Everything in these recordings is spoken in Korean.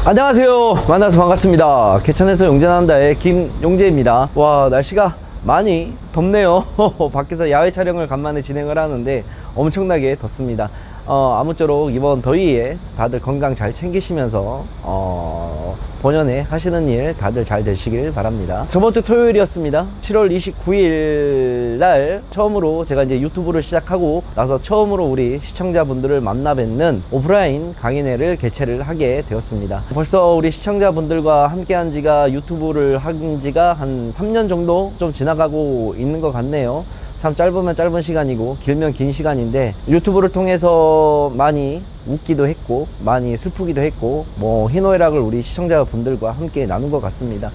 안녕하세요. 만나서 반갑습니다. 개천에서 용재난다의 김용재입니다. 와, 날씨가 많이 덥네요. 밖에서 야외 촬영을 간만에 진행을 하는데 엄청나게 덥습니다. 아무쪼록 이번 더위에 다들 건강 잘 챙기시면서 본연에 하시는 일 다들 잘 되시길 바랍니다. 저번 주 토요일이었습니다. 7월 29일 날 처음으로 제가 이제 유튜브를 시작하고 나서 처음으로 우리 시청자분들을 만나 뵙는 오프라인 강연회를 개최를 하게 되었습니다. 벌써 우리 시청자분들과 함께 한 지가 유튜브를 한 지가 한 3년 정도 좀 지나가고 있는 것 같네요. 참 짧으면 짧은 시간이고 길면 긴 시간인데 유튜브를 통해서 많이 웃기도 했고 많이 슬프기도 했고 뭐 희노애락을 우리 시청자분들과 함께 나눈 것 같습니다.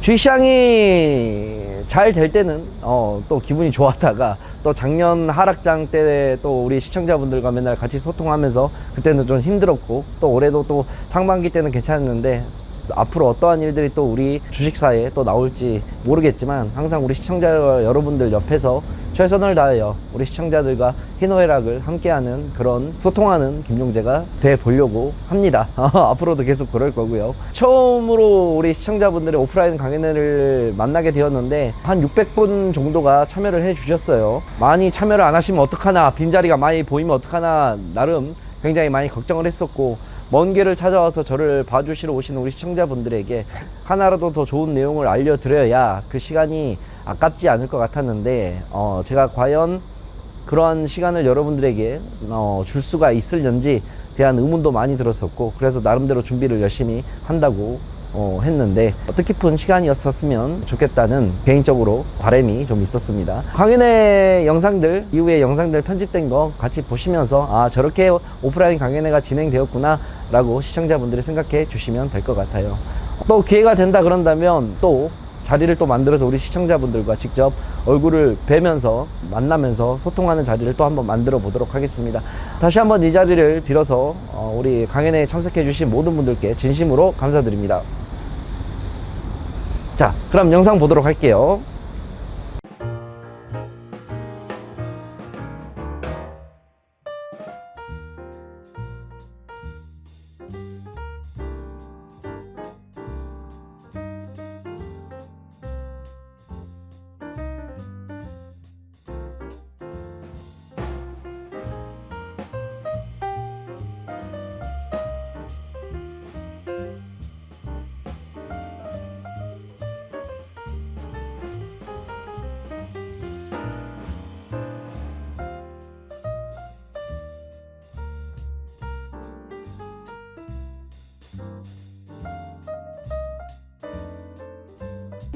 주식시장이 잘 될 때는 또 기분이 좋았다가 또 작년 하락장 때 또 우리 시청자분들과 맨날 같이 소통하면서 그때는 좀 힘들었고 또 올해도 또 상반기 때는 괜찮았는데 앞으로 어떠한 일들이 또 우리 주식사에 또 나올지 모르겠지만 항상 우리 시청자 여러분들 옆에서 최선을 다하여 우리 시청자들과 희노애락을 함께하는 그런 소통하는 김용재가 돼 보려고 합니다. 앞으로도 계속 그럴 거고요. 처음으로 우리 시청자분들의 오프라인 강연회를 만나게 되었는데 한 600분 정도가 참여를 해 주셨어요. 많이 참여를 안 하시면 어떡하나, 빈자리가 많이 보이면 어떡하나 나름 굉장히 많이 걱정을 했었고, 먼 길을 찾아와서 저를 봐주시러 오시는 우리 시청자분들에게 하나라도 더 좋은 내용을 알려드려야 그 시간이 아깝지 않을 것 같았는데 제가 과연 그러한 시간을 여러분들에게 줄 수가 있을는지 대한 의문도 많이 들었었고, 그래서 나름대로 준비를 열심히 한다고 했는데 뜻깊은 시간이었었으면 좋겠다는 개인적으로 바람이 좀 있었습니다. 강연회 영상들, 이후에 영상들 편집된 거 같이 보시면서 아, 저렇게 오프라인 강연회가 진행되었구나 라고 시청자분들이 생각해 주시면 될 것 같아요. 또 기회가 된다 그런다면 또 자리를 또 만들어서 우리 시청자분들과 직접 얼굴을 뵈면서 만나면서 소통하는 자리를 또 한번 만들어 보도록 하겠습니다. 다시 한번 이 자리를 빌어서 우리 강연회에 참석해 주신 모든 분들께 진심으로 감사드립니다. 자, 그럼 영상 보도록 할게요.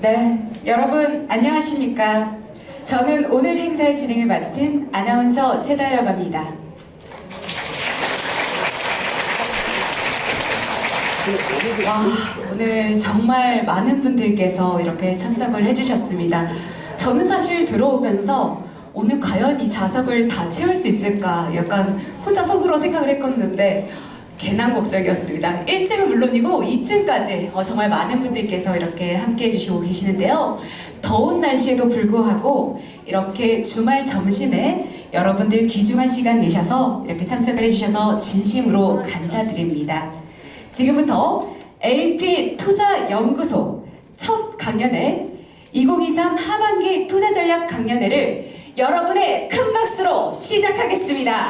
네, 여러분 안녕하십니까? 저는 오늘 행사의 진행을 맡은 아나운서 최다라고 합니다. 와, 오늘 정말 많은 분들께서 이렇게 참석을 해주셨습니다. 저는 사실 들어오면서 오늘 과연 이 좌석을 다 채울 수 있을까 약간 혼자 속으로 생각을 했었는데 괜한 걱정이었습니다. 1층은 물론이고 2층까지 정말 많은 분들께서 이렇게 함께 해주시고 계시는데요. 더운 날씨에도 불구하고 이렇게 주말 점심에 여러분들 귀중한 시간 내셔서 이렇게 참석을 해주셔서 진심으로 감사드립니다. 지금부터 AP투자연구소 첫 강연회 2023 하반기 투자전략 강연회를 여러분의 큰 박수로 시작하겠습니다.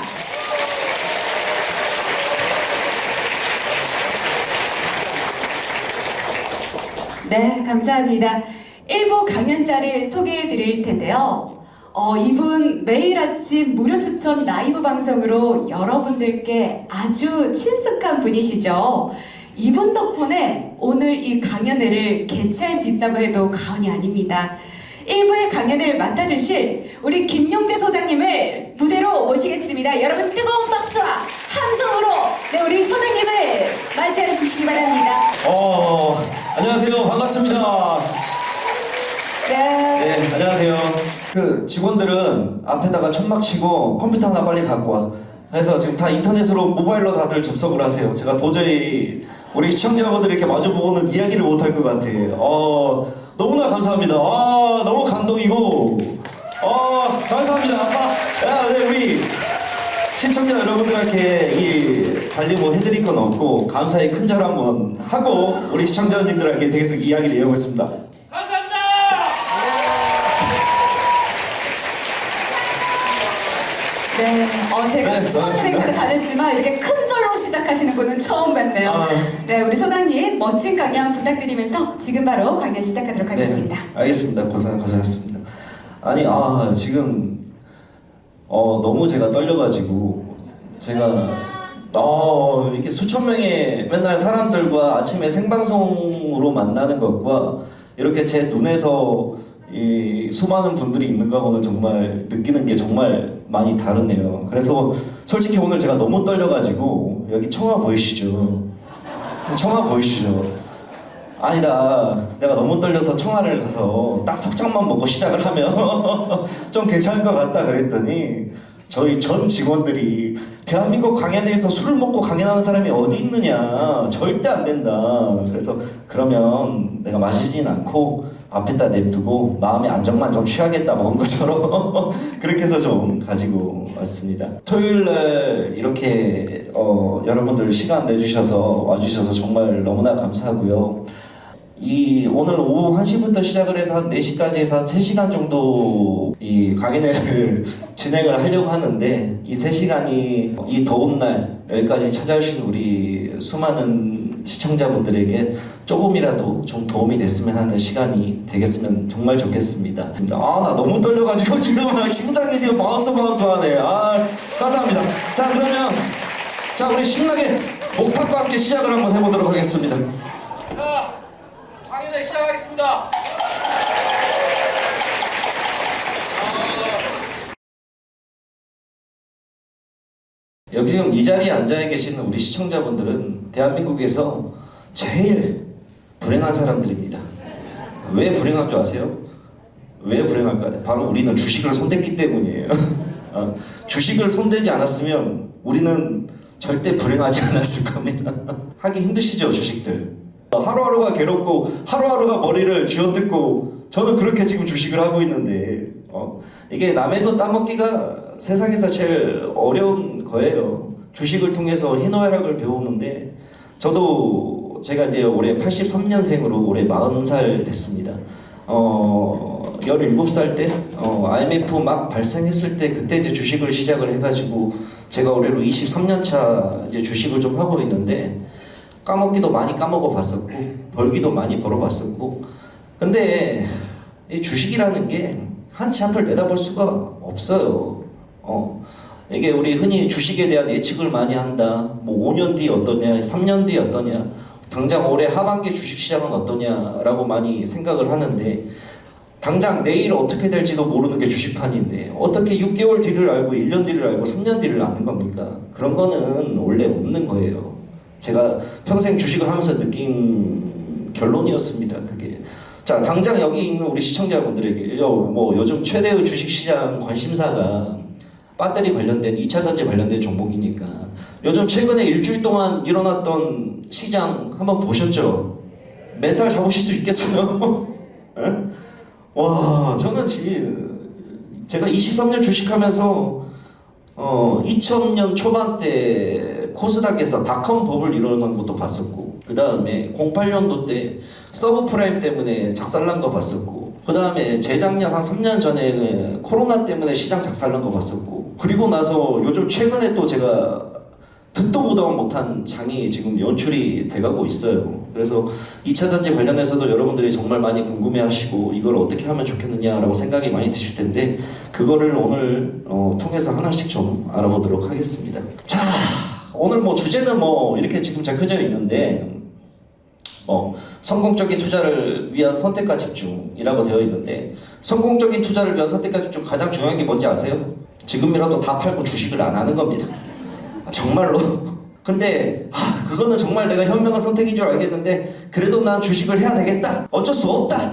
네, 감사합니다. 1부 강연자를 소개해 드릴 텐데요. 이분 매일 아침 무료 추천 라이브 방송으로 여러분들께 아주 친숙한 분이시죠. 이분 덕분에 오늘 이 강연회를 개최할 수 있다고 해도 과언이 아닙니다. 1부의 강연을 맡아주실 우리 김용재 소장님을 무대로 모시겠습니다. 여러분 뜨거운 박수와 함성으로 네, 우리 소장님을 맞이해 주시기 바랍니다. 안녕하세요. 반갑습니다. 네, 안녕하세요. 그 직원들은 앞에다가 천막 치고 컴퓨터 하나 빨리 갖고 와. 그래서 지금 다 인터넷으로 모바일로 다들 접속을 하세요. 제가 도저히 우리 시청자분들이 이렇게 마주보고는 이야기를 못할 것 같아요. 너무나 감사합니다. 너무 감동이고, 감사합니다. 네, 우리 시청자 여러분들한테 이 달리 뭐 해드릴 건 없고 감사의 큰절 한번 하고 우리 시청자분들에게 계속 이야기를 이어보겠습니다. 감사합니다. 네, 제가 네, 수많은 행사를 다녔지만 이렇게 큰 절로 시작하시는 분은 처음 뵀네요. 아. 네, 우리 소장님 멋진 강연 부탁드리면서 지금 바로 강연 시작하도록 하겠습니다. 네, 알겠습니다. 고생하셨습니다. 아니 지금 너무 제가 떨려가지고 제가 이렇게 수천 명의 맨날 사람들과 아침에 생방송으로 만나는 것과 이렇게 제 눈에서 이 수많은 분들이 있는 거하고는 정말 느끼는 게 정말 많이 다르네요. 그래서 솔직히 오늘 제가 너무 떨려가지고 여기 청아 보이시죠? 청아 보이시죠? 아니다. 내가 너무 떨려서 청아를 가서 딱 석장만 먹고 시작을 하면 좀 괜찮을 것 같다 그랬더니 저희 전 직원들이 대한민국 강연회에서 술을 먹고 강연하는 사람이 어디 있느냐, 절대 안 된다. 그래서 그러면 내가 마시진 않고 앞에다 냅두고 마음의 안정만 좀 취하겠다 먹은 것처럼 그렇게 해서 좀 가지고 왔습니다. 토요일날 이렇게 여러분들 시간 내주셔서 와주셔서 정말 너무나 감사하고요. 오늘 오후 1시부터 시작을 해서 한 4시까지 해서 한 3시간 정도 이 강연회를 진행을 하려고 하는데 이 3시간이 이 더운 날 여기까지 찾아오신 우리 수많은 시청자분들에게 조금이라도 좀 도움이 됐으면 하는 시간이 되겠으면 정말 좋겠습니다. 나 너무 떨려가지고 지금 심장이 지금 바운스 하네. 감사합니다. 자, 그러면 우리 신나게 목탁과 함께 시작을 한번 해보도록 하겠습니다. 자, 강연회 시작하겠습니다. 여기 지금 이 자리에 앉아 계시는 우리 시청자분들은 대한민국에서 제일 불행한 사람들입니다. 왜 불행한 줄 아세요? 왜 불행할까요? 바로 우리는 주식을 손댔기 때문이에요. 주식을 손대지 않았으면 우리는 절대 불행하지 않았을 겁니다. 하기 힘드시죠, 주식들? 하루하루가 괴롭고 하루하루가 머리를 쥐어뜯고 저는 그렇게 지금 주식을 하고 있는데 이게 남의 돈 따먹기가 세상에서 제일 어려운 거예요. 주식을 통해서 희노애락을 배우는데 저도 제가 이제 올해 83년생으로 올해 40살 됐습니다. 17살 때 IMF 막 발생했을 때 그때 이제 주식을 시작을 해가지고 제가 올해로 23년 차 이제 주식을 좀 하고 있는데 까먹기도 많이 까먹어 봤었고 벌기도 많이 벌어 봤었고 근데 이 주식이라는 게 한치 앞을 내다볼 수가 없어요. 이게 우리 흔히 주식에 대한 예측을 많이 한다. 뭐 5년 뒤 어떠냐, 3년 뒤 어떠냐, 당장 올해 하반기 주식시장은 어떠냐라고 많이 생각을 하는데 당장 내일 어떻게 될지도 모르는 게 주식판인데 어떻게 6개월 뒤를 알고 1년 뒤를 알고 3년 뒤를 아는 겁니까? 그런 거는 원래 없는 거예요. 제가 평생 주식을 하면서 느낀 결론이었습니다. 그게. 자, 당장 여기 있는 우리 시청자분들에게 뭐 요즘 최대의 주식시장 관심사가 배터리 관련된 2차전지 관련된 종목이니까 요즘 최근에 일주일 동안 일어났던 시장 한번 보셨죠? 멘탈 잡으실 수 있겠어요? 와, 저는 제가 23년 주식하면서 2000년 초반 때 코스닥에서 닷컴 버블 일어난 것도 봤었고 그 다음에 08년도 때 서브프라임 때문에 작살난 거 봤었고 그 다음에 재작년 한 3년 전에 코로나 때문에 시장 작살난 거 봤었고 그리고 나서 요즘 최근에 또 제가 듣도 보도 못한 장이 지금 연출이 돼가고 있어요. 그래서 2차전지 관련해서도 여러분들이 정말 많이 궁금해하시고 이걸 어떻게 하면 좋겠느냐라고 생각이 많이 드실 텐데 그거를 오늘 통해서 하나씩 좀 알아보도록 하겠습니다. 자, 오늘 뭐 주제는 뭐 이렇게 지금 적혀져 있는데 성공적인 투자를 위한 선택과 집중이라고 되어 있는데 성공적인 투자를 위한 선택과 집중 가장 중요한 게 뭔지 아세요? 지금이라도 다 팔고 주식을 안 하는 겁니다. 정말로. 근데 그거는 정말 내가 현명한 선택인 줄 알겠는데 그래도 난 주식을 해야 되겠다. 어쩔 수 없다.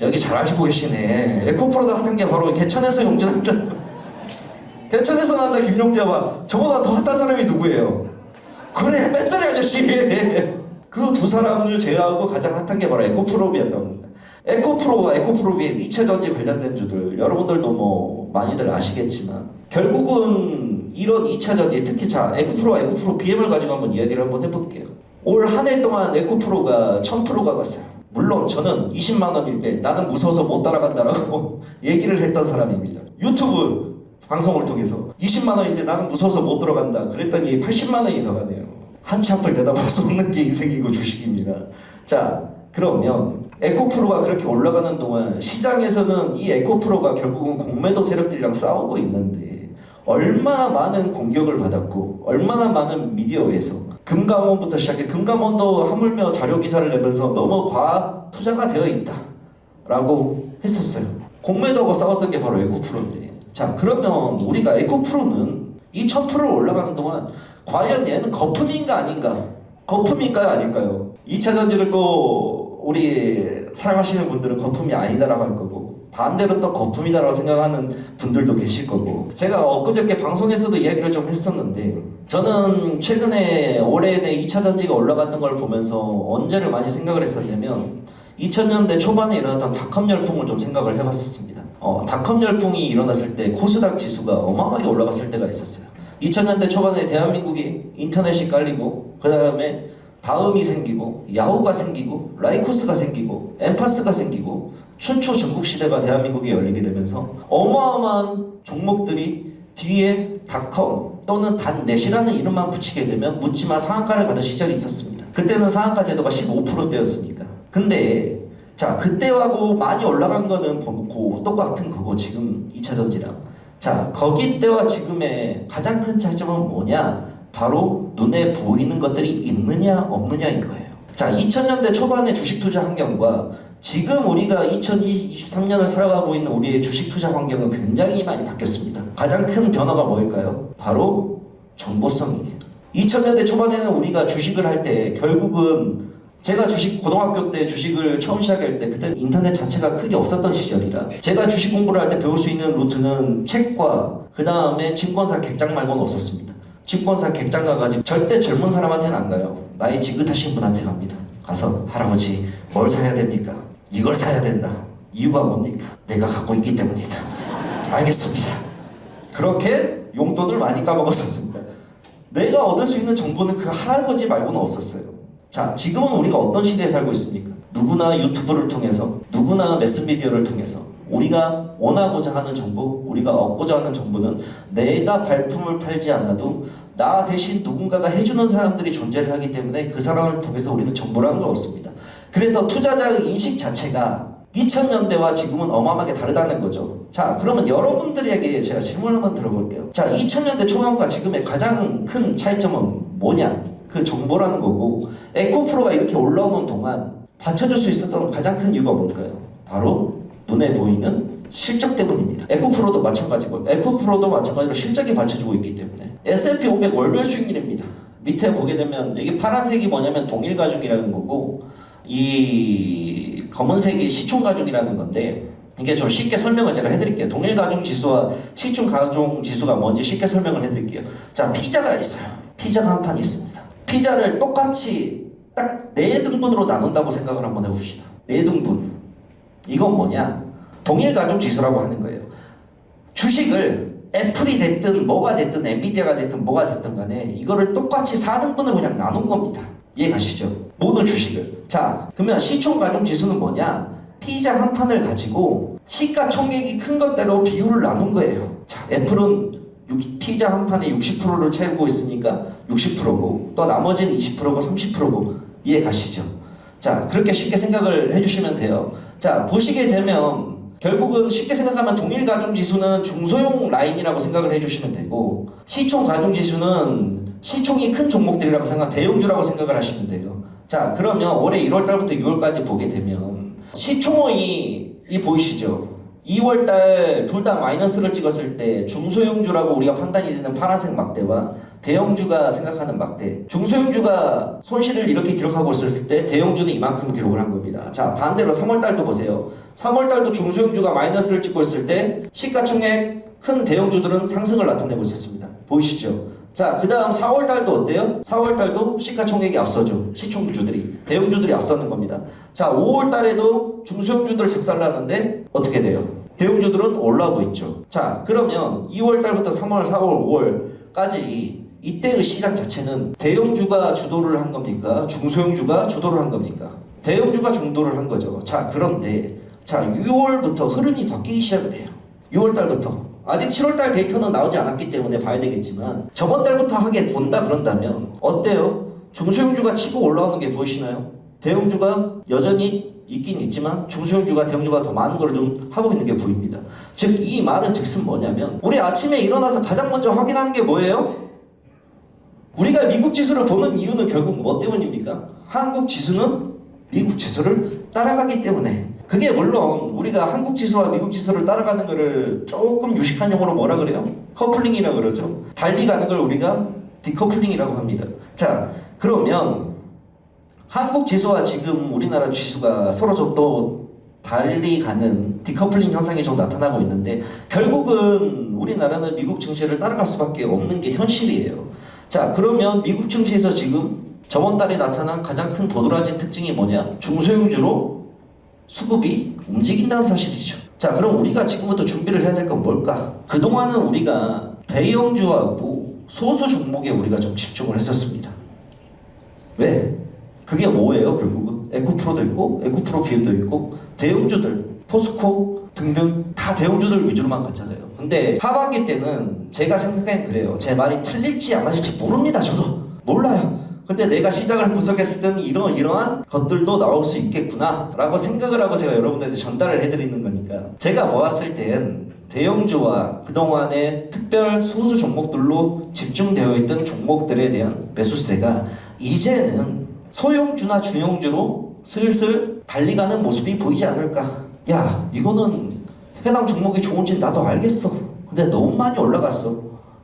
여기 잘 아시고 계시네. 에코프로가 하던 게 바로 개천에서 용전한다. 개천에서 난다 김용재와 저보다 더 핫한 사람이 누구예요? 그래 배터리 아저씨. 그 두 사람을 제외하고 가장 핫한 게 바로 에코프로비였던 겁니다. 에코프로와 에코프로비의 2차 전지 관련된 주들 여러분들도 뭐 많이들 아시겠지만 결국은 이런 2차 전지 특히 자 에코프로와 에코프로 BM을 가지고 한번 이야기를 한번 해볼게요. 올 한 해 동안 에코프로가 1000%가 갔어요. 물론 저는 20만 원일 때 나는 무서워서 못 따라간다라고 얘기를 했던 사람입니다. 유튜브 방송을 통해서 20만 원일 때 나는 무서워서 못 들어간다 그랬더니 80만 원이 더 가네요. 한치 앞을 내다볼 수 없는 게 인생이고 주식입니다. 자 그러면 에코프로가 그렇게 올라가는 동안 시장에서는 이 에코프로가 결국은 공매도 세력들이랑 싸우고 있는데 얼마나 많은 공격을 받았고 얼마나 많은 미디어에서 금감원부터 시작해 금감원도 하물며 자료 기사를 내면서 너무 과학 투자가 되어 있다 라고 했었어요. 공매도하고 싸웠던 게 바로 에코프로인데 자 그러면 우리가 에코프로는 이 1000%를 올라가는 동안 과연 얘는 거품인가 아닌가? 거품일까요 아닐까요? 2차 전지를 또 우리 사랑하시는 분들은 거품이 아니다라고 할 거고 반대로 또 거품이다라고 생각하는 분들도 계실 거고 제가 엊그저께 방송에서도 이야기를 좀 했었는데 저는 최근에 올해 내 2차 전지가 올라갔던 걸 보면서 언제를 많이 생각을 했었냐면 2000년대 초반에 일어났던 닷컴 열풍을 좀 생각을 해봤었습니다. 닷컴 열풍이 일어났을 때 코스닥 지수가 어마어마하게 올라갔을 때가 있었어요. 2000년대 초반에 대한민국이 인터넷이 깔리고 그 다음에 다음이 생기고 야후가 생기고 라이코스가 생기고 엠파스가 생기고 춘추 전국시대가 대한민국에 열리게 되면서 어마어마한 종목들이 뒤에 닷컴 또는 단넷이라는 이름만 붙이게 되면 묻지마 상한가를 가는 시절이 있었습니다. 그때는 상한가 제도가 15%대였으니까. 근데 자 그때하고 많이 올라간 거는 똑같은 거고 지금 2차 전지랑 자 거기 때와 지금의 가장 큰 차이점은 뭐냐? 바로 눈에 보이는 것들이 있느냐 없느냐인 거예요. 자 2000년대 초반의 주식 투자 환경과 지금 우리가 2023년을 살아가고 있는 우리의 주식 투자 환경은 굉장히 많이 바뀌었습니다. 가장 큰 변화가 뭐일까요? 바로 정보성이에요. 2000년대 초반에는 우리가 주식을 할 때 결국은 제가 고등학교 때 주식을 처음 시작할 때 그때 인터넷 자체가 크게 없었던 시절이라 제가 주식 공부를 할 때 배울 수 있는 루트는 책과 그 다음에 증권사 객장 말고는 없었습니다. 증권사 객장 가가지고 절대 젊은 사람한테는 안 가요. 나이 지긋하신 분한테 갑니다. 가서 할아버지 뭘 사야 됩니까? 이걸 사야 된다. 이유가 뭡니까? 내가 갖고 있기 때문이다. 알겠습니다. 그렇게 용돈을 많이 까먹었었습니다. 내가 얻을 수 있는 정보는 그 할아버지 말고는 없었어요. 자, 지금은 우리가 어떤 시대에 살고 있습니까? 누구나 유튜브를 통해서, 누구나 매스미디어를 통해서 우리가 원하고자 하는 정보, 우리가 얻고자 하는 정보는 내가 발품을 팔지 않아도 나 대신 누군가가 해주는 사람들이 존재를 하기 때문에 그 사람을 통해서 우리는 정보를 하는 걸 얻습니다. 그래서 투자자의 인식 자체가 2000년대와 지금은 어마어마하게 다르다는 거죠. 자, 그러면 여러분들에게 제가 질문을 한번 들어볼게요. 자, 2000년대 초반과 지금의 가장 큰 차이점은 뭐냐? 그 정보라는 거고 에코프로가 이렇게 올라오는 동안 받쳐줄 수 있었던 가장 큰 이유가 뭘까요? 바로 눈에 보이는 실적 때문입니다. 에코프로도 마찬가지고 에코프로도 마찬가지로 실적이 받쳐주고 있기 때문에 S&P 500 월별 수익률입니다. 밑에 보게 되면 이게 파란색이 뭐냐면 동일가중이라는 거고 이 검은색이 시총가중이라는 건데 이게 좀 쉽게 설명을 제가 해드릴게요. 동일가중 지수와 시총가중 지수가 뭔지 쉽게 설명을 해드릴게요. 자, 피자가 있어요. 피자가 한 판이 있습니다. 피자를 똑같이 딱 4등분으로 나눈다고 생각을 한번 해봅시다. 4등분. 이건 뭐냐? 동일가중 지수라고 하는 거예요. 주식을 애플이 됐든 뭐가 됐든 엔비디아가 됐든 뭐가 됐든 간에 이거를 똑같이 4등분으로 그냥 나눈 겁니다. 이해가시죠? 모든 주식을. 자, 그러면 시총가중 지수는 뭐냐? 피자 한 판을 가지고 시가총액이 큰 것대로 비율을 나눈 거예요. 자, 애플은 피자 한 판에 60%를 채우고 있으니까 60%고 또 나머지는 20%고 30%고 이해가시죠? 자, 그렇게 쉽게 생각을 해주시면 돼요. 자, 보시게 되면 결국은 쉽게 생각하면 동일가중지수는 중소형 라인이라고 생각을 해주시면 되고 시총가중지수는 시총이 큰 종목들이라고 대형주라고 생각을 하시면 돼요. 자, 그러면 올해 1월달부터 6월까지 보게 되면 시총이 보이시죠? 2월달 둘 다 마이너스를 찍었을 때 중소형주라고 우리가 판단이 되는 파란색 막대와 대형주가 생각하는 막대, 중소형주가 손실을 이렇게 기록하고 있었을 때 대형주는 이만큼 기록을 한 겁니다. 자, 반대로 3월달도 보세요. 3월달도 중소형주가 마이너스를 찍고 있을 때 시가총액 큰 대형주들은 상승을 나타내고 있었습니다. 보이시죠? 자, 그 다음 4월달도 어때요? 4월달도 시가총액이 앞서죠. 시총주들이, 대형주들이 앞서는 겁니다. 자, 5월달에도 중소형주들 작살나는데 어떻게 돼요? 대형주들은 올라오고 있죠. 자, 그러면 2월달부터 3월, 4월, 5월까지 이때의 시장 자체는 대형주가 주도를 한 겁니까? 중소형주가 주도를 한 겁니까? 대형주가 중도를 한 거죠. 자, 그런데 자, 6월부터 흐름이 바뀌기 시작을 해요. 6월달부터. 아직 7월달 데이터는 나오지 않았기 때문에 봐야 되겠지만 저번 달부터 하게 본다 그런다면 어때요? 중소형주가 치고 올라오는 게 보이시나요? 대형주가 여전히 있긴 있지만 중소형주가 대형주가 더 많은 걸 좀 하고 있는 게 보입니다. 즉 이 말은 즉슨 뭐냐면 우리 아침에 일어나서 가장 먼저 확인하는 게 뭐예요? 우리가 미국 지수를 보는 이유는 결국 뭐 때문입니까? 한국 지수는 미국 지수를 따라가기 때문에. 그게 물론 우리가 한국 지수와 미국 지수를 따라가는 거를 조금 유식한 용어로 뭐라 그래요? 커플링이라고 그러죠. 달리 가는 걸 우리가 디커플링이라고 합니다. 자, 그러면 한국 지수와 지금 우리나라 지수가 서로 좀 또 달리 가는 디커플링 현상이 좀 나타나고 있는데 결국은 우리나라는 미국 증시를 따라갈 수밖에 없는 게 현실이에요. 자, 그러면 미국 증시에서 지금 저번 달에 나타난 가장 큰 도드라진 특징이 뭐냐? 중소형주로 수급이 움직인다는 사실이죠. 자, 그럼 우리가 지금부터 준비를 해야 될 건 뭘까? 그동안은 우리가 대형주하고 소수 종목에 우리가 좀 집중을 했었습니다. 왜? 그게 뭐예요, 결국은? 에코프로도 있고, 에코프로 비엠도 있고, 대형주들, 포스코 등등 다 대형주들 위주로만 갔잖아요. 근데 하반기 때는 제가 생각엔 그래요. 제 말이 틀릴지 안 맞을지 모릅니다. 저도 몰라요. 근데 내가 시장을 분석했을 때는 이러한 것들도 나올 수 있겠구나 라고 생각을 하고 제가 여러분들한테 전달을 해드리는 거니까 제가 보았을 땐 대형주와 그동안의 특별 소수 종목들로 집중되어 있던 종목들에 대한 매수세가 이제는 소형주나 중형주로 슬슬 달리가는 모습이 보이지 않을까. 야, 이거는 해당 종목이 좋은지 나도 알겠어. 근데 너무 많이 올라갔어.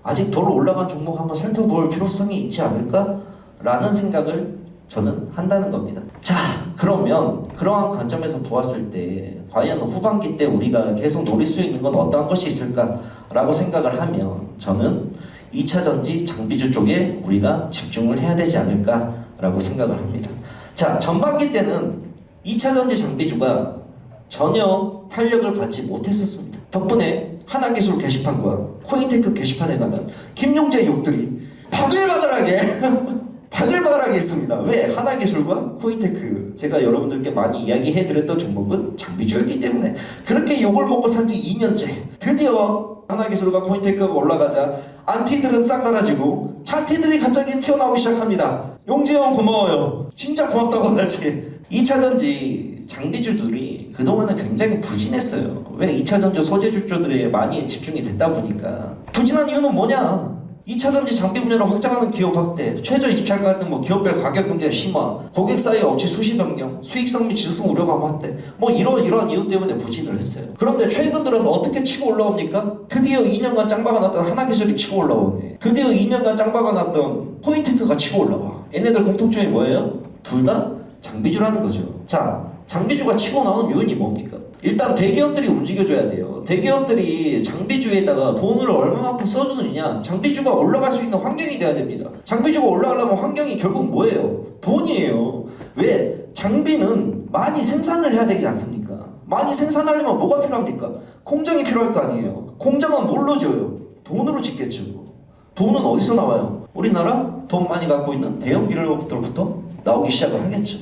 아직 덜 올라간 종목 한번 살펴볼 필요성이 있지 않을까? 라는 생각을 저는 한다는 겁니다. 자, 그러면 그러한 관점에서 보았을 때 과연 후반기 때 우리가 계속 노릴 수 있는 건 어떠한 것이 있을까라고 생각을 하면 저는 2차전지 장비주 쪽에 우리가 집중을 해야 되지 않을까라고 생각을 합니다. 자, 전반기 때는 2차전지 장비주가 전혀 탄력을 받지 못했었습니다. 덕분에 하나기술 게시판과 코인테크 게시판에 가면 김용재 욕들이 바글바글하게 있습니다. 왜? 하나기술과 코인테크 제가 여러분들께 많이 이야기해드렸던 종목은 장비주였기 때문에 그렇게 욕을 먹고 산지 2년째 드디어 하나기술과 코인테크가 올라가자 안티들은 싹 사라지고 차티들이 갑자기 튀어나오기 시작합니다. 용재형 고마워요. 진짜 고맙다고 하지. 2차전지 장비주들이 그동안은 굉장히 부진했어요. 왜? 2차전지 소재주들에 많이 집중이 됐다 보니까. 부진한 이유는 뭐냐? 2차전지 장비 분야를 확장하는 기업 확대, 최저 입찰 같은 기업별 가격 경쟁 심화, 고객 사이 업체 수시 변경, 수익성 및 지속성 우려감 확대, 이러한 이유 때문에 부진을 했어요. 그런데 최근 들어서 어떻게 치고 올라옵니까? 드디어 2년간 짱박아 놨던 하나기술이 치고 올라오네. 드디어 2년간 짱박아 놨던 포인테크가 치고 올라와. 얘네들 공통점이 뭐예요? 둘 다 장비주라는 거죠. 자, 장비주가 치고 나오는 요인이 뭡니까? 일단 대기업들이 움직여줘야 돼요. 대기업들이 장비주에다가 돈을 얼마만큼 써주느냐, 장비주가 올라갈 수 있는 환경이 돼야 됩니다. 장비주가 올라가려면 환경이 결국 뭐예요? 돈이에요. 왜? 장비는 많이 생산을 해야 되지 않습니까? 많이 생산하려면 뭐가 필요합니까? 공장이 필요할 거 아니에요. 공장은 뭘로 줘요? 돈으로 짓겠죠. 돈은 어디서 나와요? 우리나라 돈 많이 갖고 있는 대형 기업들부터 나오기 시작을 하겠죠.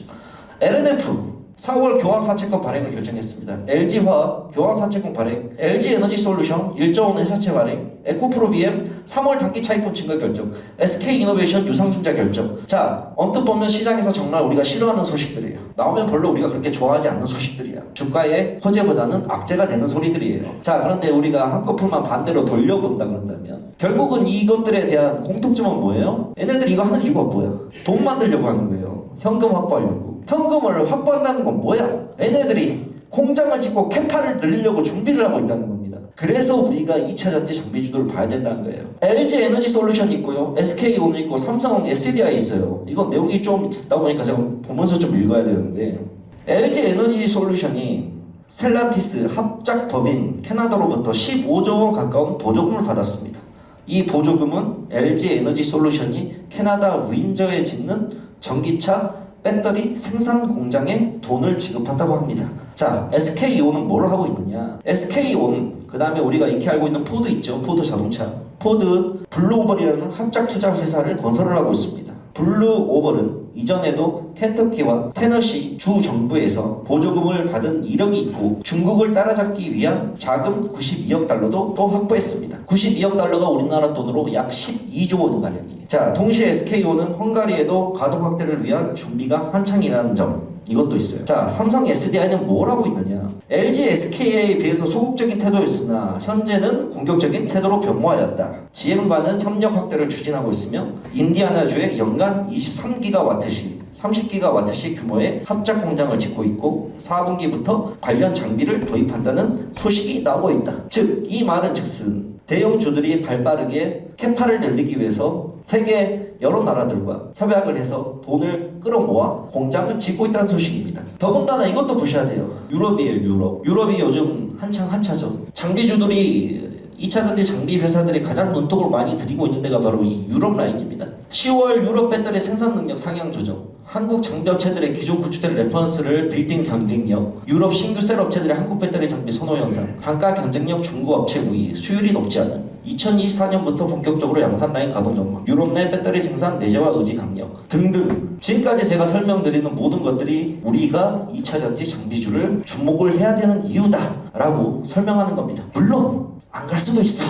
LNF 4월 교환사채권 발행을 결정했습니다. LG화학 교환사채권 발행, LG에너지솔루션 1조 원 회사채 발행, 에코프로비엠 3월 단기 차익권 증가 결정, SK이노베이션 유상증자 결정. 자, 언뜻 보면 시장에서 정말 우리가 싫어하는 소식들이에요. 나오면 별로 우리가 그렇게 좋아하지 않는 소식들이야. 주가의 호재보다는 악재가 되는 소리들이에요. 자, 그런데 우리가 한꺼풀만 반대로 돌려본다 그런다면 결국은 이것들에 대한 공통점은 뭐예요? 얘네들 이거 하는 이유가 뭐야? 돈 만들려고 하는 거예요. 현금 확보하려고. 현금을 확보한다는 건 뭐야? 얘네들이 공장을 짓고 캐파를 늘리려고 준비를 하고 있다는 겁니다. 그래서 우리가 2차 전지 장비 주도를 봐야 된다는 거예요. LG 에너지 솔루션이 있고요, SK온이 있고, 삼성 SDI 있어요. 이건 내용이 좀 듣다 보니까 제가 보면서 좀 읽어야 되는데, LG 에너지 솔루션이 스텔란티스 합작 법인 캐나다로부터 15조 원 가까운 보조금을 받았습니다. 이 보조금은 LG 에너지 솔루션이 캐나다 윈저에 짓는 전기차 배터리 생산 공장에 돈을 지급한다고 합니다. 자, SK온은 뭘 하고 있느냐? SK온, 그 다음에 우리가 익히 알고 있는 포드 있죠? 포드 자동차. 포드 블루오벌이라는 합작 투자 회사를 건설을 하고 있습니다. 블루오벌은 이전에도 켄터키와 테너시 주 정부에서 보조금을 받은 이력이 있고, 중국을 따라잡기 위한 자금 92억 달러도 또 확보했습니다. 92억 달러가 우리나라 돈으로 약 12조 원 가량이에요. 자, 동시에 SK온은 헝가리에도 가동 확대를 위한 준비가 한창이라는 점, 이것도 있어요. 자, 삼성 SDI는 뭘 하고 있느냐? LG SK에 비해서 소극적인 태도였으나 현재는 공격적인 태도로 변모하였다. GM과는 협력 확대를 추진하고 있으며 인디아나주에 연간 23기가와트씩 30기가와트씩 규모의 합작 공장을 짓고 있고, 4분기부터 관련 장비를 도입한다는 소식이 나오고 있다. 즉, 이 말은 즉슨 대형주들이 발빠르게 캐파를 늘리기 위해서 세계 여러 나라들과 협약을 해서 돈을 끌어모아 공장을 짓고 있다는 소식입니다. 더군다나 이것도 보셔야 돼요. 유럽이에요. 유럽이 요즘 한창 핫하죠. 장비주들이 2차 전지 장비 회사들이 가장 눈독을 많이 들이고 있는 데가 바로 이 유럽 라인입니다. 10월 유럽 배터리 생산 능력 상향 조정, 한국 장비 업체들의 기존 구축된 레퍼런스를 빌딩 경쟁력, 유럽 신규 셀 업체들의 한국 배터리 장비 선호 현상, 단가 경쟁력 중국 업체 우위, 수율이 높지 않은 2024년부터 본격적으로 양산 라인 가동 전망, 유럽 내 배터리 생산 내재화 의지 강력 등등, 지금까지 제가 설명드리는 모든 것들이 우리가 2차 전지 장비주를 주목을 해야 되는 이유다라고 설명하는 겁니다. 물론 안 갈 수도 있어.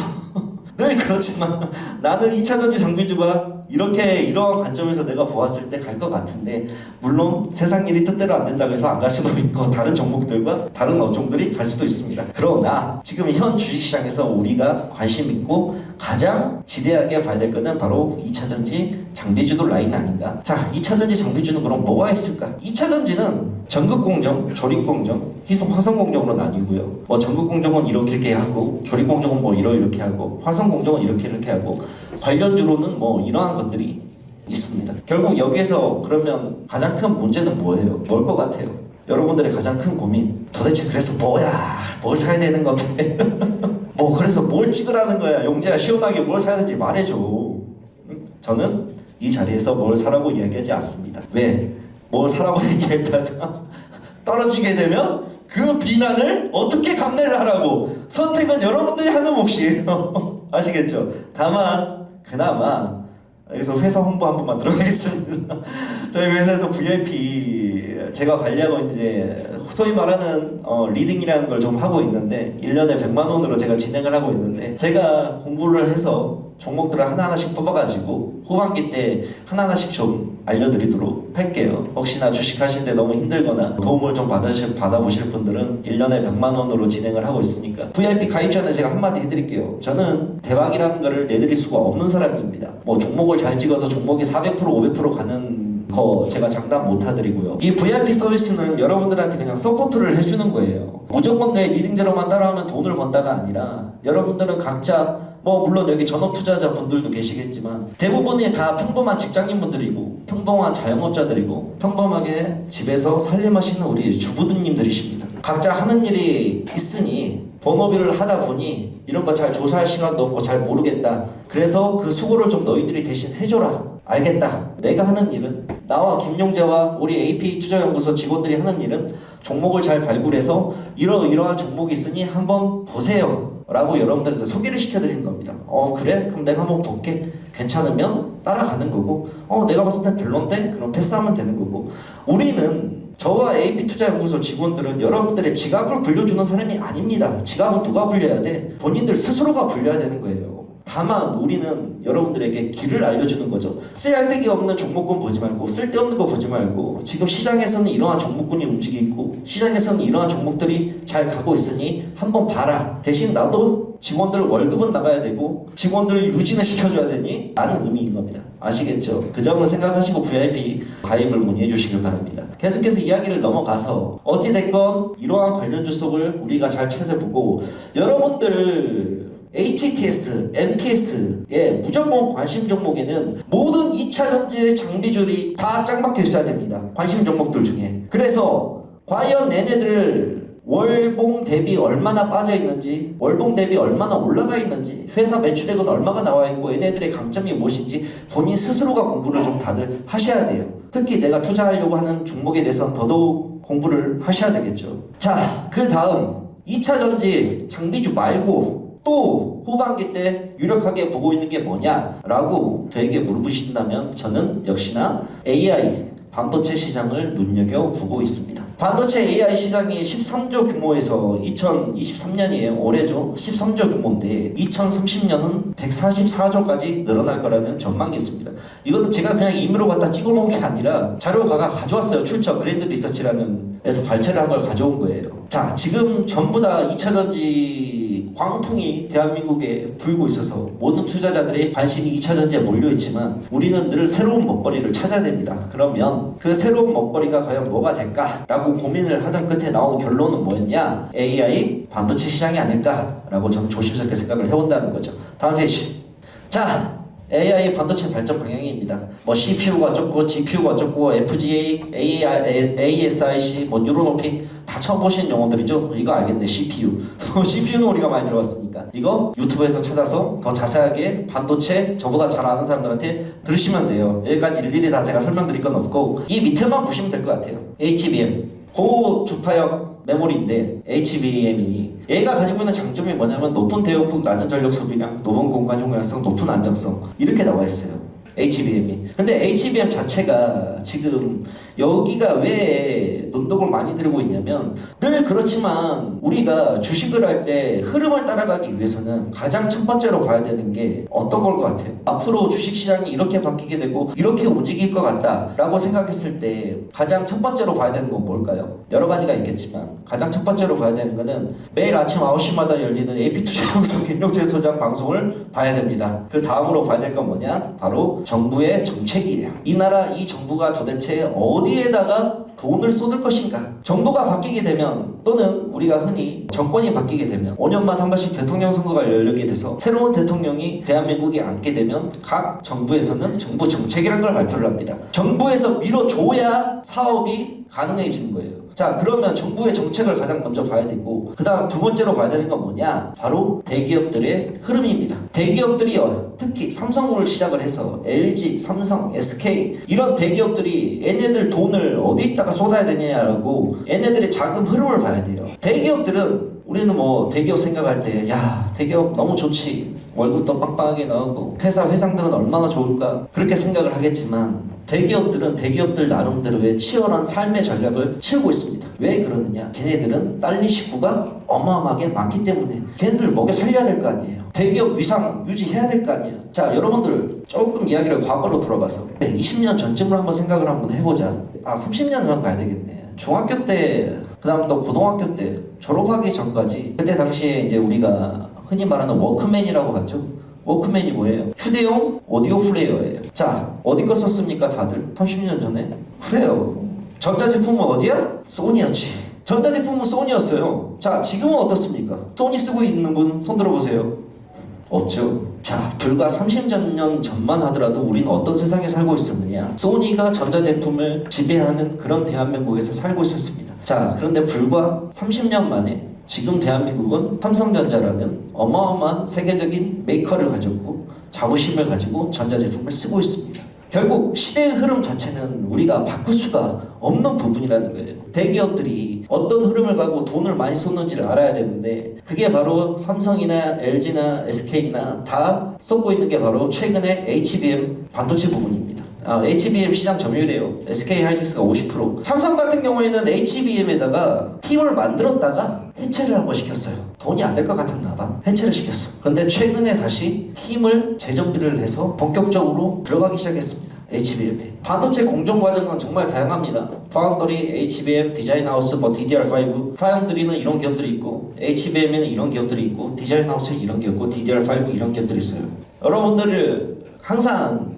늘 그렇지만 나는 2차 전지 장비주가 이러한 관점에서 내가 보았을 때 갈 것 같은데, 물론 세상 일이 뜻대로 안 된다고 해서 안 갈 수도 있고 다른 종목들과 다른 업종들이 갈 수도 있습니다. 그러나 지금 현 주식시장에서 우리가 관심 있고 가장 지대하게 봐야 될 것은 바로 2차 전지 장비주들 라인 아닌가. 자, 2차 전지 장비주는 그럼 뭐가 있을까? 2차 전지는 전극공정, 조립공정, 화성공정으로 나뉘고요. 전극공정은 이렇게 하고, 조립공정은 이렇게 하고, 화성공정은 이렇게 하고, 관련주로는 이러한 것들이 있습니다. 결국 여기에서 그러면 가장 큰 문제는 뭐예요? 뭘 것 같아요? 여러분들의 가장 큰 고민, 도대체 그래서 뭐야? 뭘 사야 되는 건데? 그래서 뭘 찍으라는 거야? 용재야, 시원하게 뭘 사야 되는지 말해줘. 저는 이 자리에서 뭘 사라고 이야기하지 않습니다. 왜? 뭘 사라고 얘기했다가 떨어지게 되면 그 비난을 어떻게 감내를 하라고. 선택은 여러분들이 하는 몫이에요. 아시겠죠? 다만 그나마 여기서 회사 홍보 한 번만 들어가겠습니다. 저희 회사에서 VIP 제가 관리하고 이제 소위 말하는 리딩이라는 걸 좀 하고 있는데, 1년에 100만 원으로 제가 진행을 하고 있는데, 제가 공부를 해서 종목들을 하나하나씩 뽑아가지고 후반기 때 하나하나씩 좀 알려드리도록 할게요. 혹시나 주식하시는데 너무 힘들거나 도움을 좀 받아보실 분들은 1년에 100만 원으로 진행을 하고 있으니까, VIP 가입 전에 제가 한마디 해드릴게요. 저는 대박이라는 거를 내드릴 수가 없는 사람입니다. 종목을 잘 찍어서 종목이 400% 500% 가는 거 제가 장담 못 하드리고요. 이 VIP 서비스는 여러분들한테 그냥 서포트를 해주는 거예요. 무조건 내 리딩대로만 따라하면 돈을 번다가 아니라, 여러분들은 각자 물론 여기 전업 투자자 분들도 계시겠지만 대부분이 다 평범한 직장인분들이고 평범한 자영업자들이고 평범하게 집에서 살림하시는 우리 주부님들이십니다. 각자 하는 일이 있으니 본업일을 하다 보니 이런 거 잘 조사할 시간도 없고 잘 모르겠다. 그래서 그 수고를 좀 너희들이 대신 해줘라. 알겠다. 내가 하는 일은, 나와 김용재와 우리 AP 투자연구소 직원들이 하는 일은 종목을 잘 발굴해서 이러한 종목이 있으니 한번 보세요 라고 여러분들한테 소개를 시켜드리는 겁니다. 그래? 그럼 내가 한번 볼게. 괜찮으면 따라가는 거고, 내가 봤을 땐 별론데? 그럼 패스하면 되는 거고. 우리는, 저와 AP 투자연구소 직원들은 여러분들의 지갑을 불려주는 사람이 아닙니다. 지갑은 누가 불려야 돼? 본인들 스스로가 불려야 되는 거예요. 다만 우리는 여러분들에게 길을 알려주는 거죠. 쓸데기 없는 종목군 보지 말고 쓸데없는 거 보지 말고 지금 시장에서는 이러한 종목군이 움직이고 시장에서는 이러한 종목들이 잘 가고 있으니 한번 봐라. 대신 나도 직원들 월급은 나가야 되고 직원들 유지는 시켜줘야 되니 라는 의미인 겁니다. 아시겠죠? 그 점을 생각하시고 VIP 가입을 문의해 주시길 바랍니다. 계속해서 이야기를 넘어가서 어찌됐건 이러한 관련주 속을 우리가 잘 찾아보고 여러분들 HTS, MTS의 무조건 관심 종목에는 모든 2차전지 장비줄이 다 짱 박혀 있어야 됩니다. 관심 종목들 중에. 그래서 과연 얘네들 월봉 대비 얼마나 빠져 있는지, 월봉 대비 얼마나 올라가 있는지, 회사 매출액은 얼마가 나와 있고 얘네들의 강점이 무엇인지 본인 스스로가 공부를 좀 다들 하셔야 돼요. 특히 내가 투자하려고 하는 종목에 대해서 더더욱 공부를 하셔야 되겠죠. 자, 그 다음 2차전지 장비주 말고 또 후반기 때 유력하게 보고 있는 게 뭐냐라고 저에게 물어보신다면 저는 역시나 AI 반도체 시장을 눈여겨보고 있습니다. 반도체 AI 시장이 13조 규모에서 2023년이에요. 올해죠. 13조 규모인데 2030년은 144조까지 늘어날 거라는 전망이 있습니다. 이거는 제가 그냥 임의로 갖다 찍어놓은 게 아니라 자료가 가져왔어요. 출처 그랜드 리서치라는 에서 발췌를 한 걸 가져온 거예요. 자, 지금 전부 다 2차전지 광풍이 대한민국에 불고 있어서 모든 투자자들의 관심이 2차전지에 몰려있지만 우리는 늘 새로운 먹거리를 찾아야 됩니다. 그러면 그 새로운 먹거리가 과연 뭐가 될까라고 고민을 하던 끝에 나온 결론은 뭐였냐? AI 반도체 시장이 아닐까라고 저는 조심스럽게 생각을 해본다는 거죠. 다음 페이지. 자, AI 반도체 발전 방향입니다. 뭐 CPU가 어쩌고 GPU가 어쩌고 FGA, ASIC, 뭐 뉴런오픽 다 처음 보신 용어들이죠. 이거 알겠네. CPU. CPU는 우리가 많이 들어봤으니까 이거 유튜브에서 찾아서 더 자세하게 반도체 저보다 잘 아는 사람들한테 들으시면 돼요. 여기까지 일일이 다 제가 설명드릴 건 없고 이 밑에만 보시면 될 것 같아요. HBM 고주파역 메모리인데 HBM이 얘가 가지고 있는 장점이 뭐냐면 높은 대역폭, 낮은 전력 소비량, 높은 공간 효율성, 높은 안정성 이렇게 나와 있어요. HBM이. 근데 HBM 자체가 지금 여기가 왜 논독을 많이 들고 있냐면 늘 그렇지만 우리가 주식을 할 때 흐름을 따라가기 위해서는 가장 첫 번째로 봐야 되는 게 어떤 걸 것 같아요? 앞으로 주식시장이 이렇게 바뀌게 되고 이렇게 움직일 것 같다 라고 생각했을 때 가장 첫 번째로 봐야 되는 건 뭘까요? 여러 가지가 있겠지만 가장 첫 번째로 봐야 되는 거는 매일 아침 9시마다 열리는 AP투자연구소 김용재 소장 방송을 봐야 됩니다. 그 다음으로 봐야 될 건 뭐냐? 바로 정부의 정책이에요. 이 나라 이 정부가 도대체 어디에다가 돈을 쏟을 것인가? 정부가 바뀌게 되면 또는 우리가 흔히 정권이 바뀌게 되면 5년마다 한 번씩 대통령 선거가 열리게 돼서 새로운 대통령이 대한민국에 앉게 되면 각 정부에서는 정부 정책이라는 걸 발표를 합니다. 정부에서 밀어줘야 사업이 가능해지는 거예요. 자, 그러면 정부의 정책을 가장 먼저 봐야 되고 그 다음 두 번째로 봐야 되는 건 뭐냐? 바로 대기업들의 흐름입니다. 대기업들이요, 특히 삼성을 시작을 해서 LG, 삼성, SK 이런 대기업들이 얘네들 돈을 어디다가 쏟아야 되냐라고 얘네들의 자금 흐름을 봐야 돼요. 대기업들은 우리는 뭐 대기업 생각할 때 야, 대기업 너무 좋지, 월급도 빵빵하게 나오고 회사 회장들은 얼마나 좋을까 그렇게 생각을 하겠지만 대기업들은 대기업들 나름대로의 치열한 삶의 전략을 치우고 있습니다. 왜 그러느냐? 걔네들은 딸린 식구가 어마어마하게 많기 때문에 걔네들 먹여 살려야 될 거 아니에요. 대기업 위상 유지해야 될 거 아니에요. 자, 여러분들 조금 이야기를 과거로 돌아가서 20년 전쯤을 한번 생각을 한번 해보자. 30년 전 가야 되겠네. 중학교 때, 그 다음 또 고등학교 때 졸업하기 전까지 그때 당시에 이제 우리가 흔히 말하는 워크맨이라고 하죠. 워크맨이 뭐예요? 휴대용 오디오 플레이어예요. 자, 어디 거 썼습니까 다들? 30년 전에? 그래요. 전자제품은 어디야? 소니였지. 전자제품은 소니였어요. 자, 지금은 어떻습니까? 소니 쓰고 있는 분 손 들어보세요. 없죠. 자, 불과 30년 전만 하더라도 우리는 어떤 세상에 살고 있었느냐? 소니가 전자제품을 지배하는 그런 대한민국에서 살고 있었습니다. 자, 그런데 불과 30년 만에 지금 대한민국은 삼성전자라는 어마어마한 세계적인 메이커를 가졌고 자부심을 가지고 전자제품을 쓰고 있습니다. 결국 시대의 흐름 자체는 우리가 바꿀 수가 없는 부분이라는 거예요. 대기업들이 어떤 흐름을 가고 돈을 많이 쏟는지를 알아야 되는데 그게 바로 삼성이나 LG나 SK나 다 쏟고 있는 게 바로 최근에 HBM 반도체 부분입니다. HBM 시장 점유율이에요. SK 하이닉스가 50%. 삼성 같은 경우에는 HBM에다가 팀을 만들었다가 해체를 한번 시켰어요. 돈이 안 될 것 같았나 봐. 해체를 시켰어. 근데 최근에 다시 팀을 재정비를 해서 본격적으로 들어가기 시작했습니다. HBM에. 반도체 공정 과정은 정말 다양합니다. 파운더리, HBM, 디자인하우스, 뭐 DDR5. 파운더리는 이런 기업들이 있고, HBM에는 이런 기업들이 있고, 디자인하우스에 이런 기업 있고, DDR5 이런 기업들이 있어요. 여러분들 항상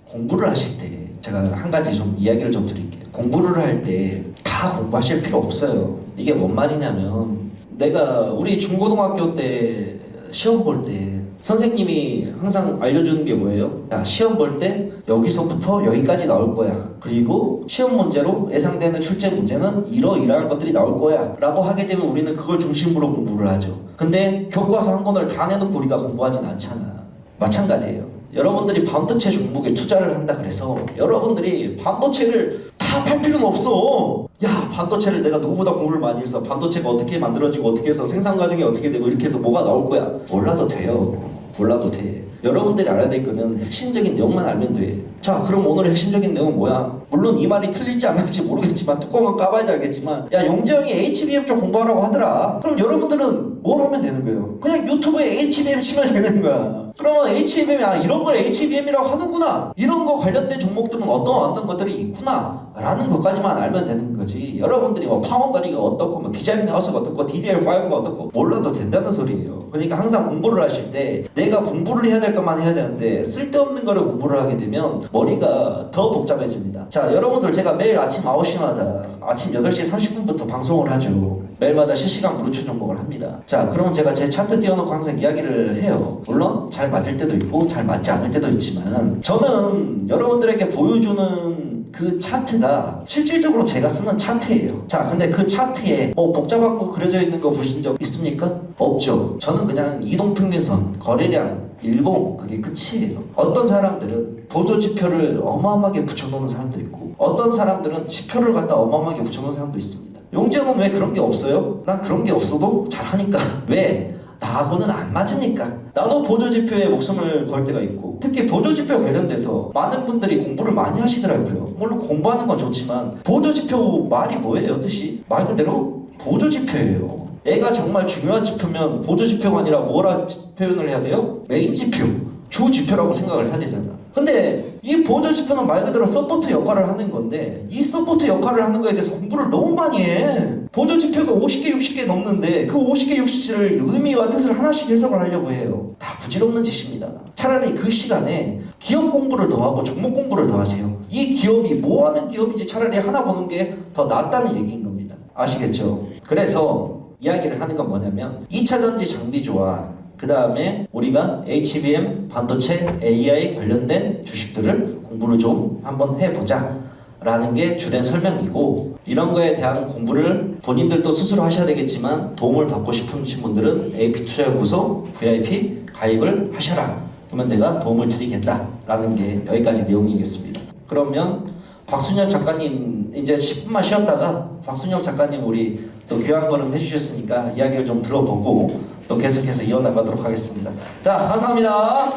공부를 하실 때 제가 한 가지 좀 이야기를 좀 드릴게요. 공부를 할 때 다 공부하실 필요 없어요. 이게 뭔 말이냐면 내가 우리 중고등학교 때 시험 볼 때 선생님이 항상 알려주는 게 뭐예요? 자, 시험 볼 때 여기서부터 여기까지 나올 거야. 그리고 시험 문제로 예상되는 출제 문제는 이러이러한 것들이 나올 거야 라고 하게 되면 우리는 그걸 중심으로 공부를 하죠. 근데 교과서 한 권을 다 내놓고 우리가 공부하진 않잖아. 마찬가지예요. 여러분들이 반도체 종목에 투자를 한다 그래서 여러분들이 반도체를 다 팔 필요는 없어. 야, 반도체를 내가 누구보다 공부를 많이 했어. 반도체가 어떻게 만들어지고 어떻게 해서 생산 과정이 어떻게 되고 이렇게 해서 뭐가 나올 거야. 몰라도 돼요. 몰라도 돼. 여러분들이 알아야 될 거는 핵심적인 내용만 알면 돼. 자, 그럼 오늘의 핵심적인 내용은 뭐야? 물론 이 말이 틀릴지 안 틀릴지 모르겠지만 뚜껑은 까봐야지 알겠지만 야, 용재형이 HBM 좀 공부하라고 하더라. 그럼 여러분들은 뭘 하면 되는 거예요? 그냥 유튜브에 HBM 치면 되는 거야. 그러면 HBM이 이런 걸 HBM이라고 하는구나. 이런 거 관련된 종목들은 어떤 것들이 있구나 라는 것까지만 알면 되는 거지. 여러분들이 뭐 파운더리가 어떻고 뭐 디자인 하우스가 어떻고 DDR5가 어떻고 몰라도 된다는 소리예요. 그러니까 항상 공부를 하실 때 내가 공부를 해야 될 것만 해야 되는데 쓸데없는 거를 공부를 하게 되면 머리가 더 복잡해집니다. 자, 여러분들 제가 매일 아침 9시마다 아침 8시 30분부터 방송을 하죠. 매일마다 실시간 무료추 종목을 합니다. 자, 그러면 제가 제 차트 띄워놓고 항상 이야기를 해요. 물론 잘 맞을 때도 있고 잘 맞지 않을 때도 있지만 저는 여러분들에게 보여주는 그 차트가 실질적으로 제가 쓰는 차트예요. 자, 근데 그 차트에 뭐 복잡한 거 그려져 있는 거 보신 적 있습니까? 없죠. 저는 그냥 이동평균선, 거래량, 일봉 그게 끝이에요. 어떤 사람들은 보조 지표를 어마어마하게 붙여놓는 사람도 있고 어떤 사람들은 지표를 갖다 어마어마하게 붙여놓는 사람도 있습니다. 용재형은 왜 그런 게 없어요? 난 그런 게 없어도 잘하니까. 왜? 나하고는 안 맞으니까. 나도 보조지표에 목숨을 걸 때가 있고 특히 보조지표 관련돼서 많은 분들이 공부를 많이 하시더라고요. 물론 공부하는 건 좋지만 보조지표 말이 뭐예요? 뜻이? 말 그대로 보조지표예요. 얘가 정말 중요한 지표면 보조지표가 아니라 뭐라 표현을 해야 돼요? 메인지표, 주지표라고 생각을 해야 되잖아. 근데 이 보조지표는 말 그대로 서포트 역할을 하는 건데 이 서포트 역할을 하는 거에 대해서 공부를 너무 많이 해. 보조지표가 50개 60개 넘는데 그 50개 60개를 의미와 뜻을 하나씩 해석을 하려고 해요. 다 부질없는 짓입니다. 차라리 그 시간에 기업 공부를 더 하고 종목 공부를 더 하세요. 이 기업이 뭐 하는 기업인지 차라리 하나 보는 게 더 낫다는 얘기인 겁니다. 아시겠죠? 그래서 이야기를 하는 건 뭐냐면 2차전지 장비주와 그 다음에 우리가 HBM, 반도체, AI 관련된 주식들을 공부를 좀 한번 해보자 라는 게 주된 설명이고 이런 거에 대한 공부를 본인들도 스스로 하셔야 되겠지만 도움을 받고 싶으신 분들은 AP투자연구소 VIP 가입을 하셔라. 그러면 내가 도움을 드리겠다 라는 게 여기까지 내용이겠습니다. 그러면 박순혁 작가님 이제 10분만 쉬었다가 박순혁 작가님 우리 또 귀한 걸음 해주셨으니까 이야기를 좀 들어보고 또 계속해서 이어나가도록 하겠습니다. 자, 감사합니다.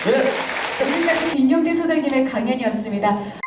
네. 지금까지 김경재 소장님의 강연이었습니다.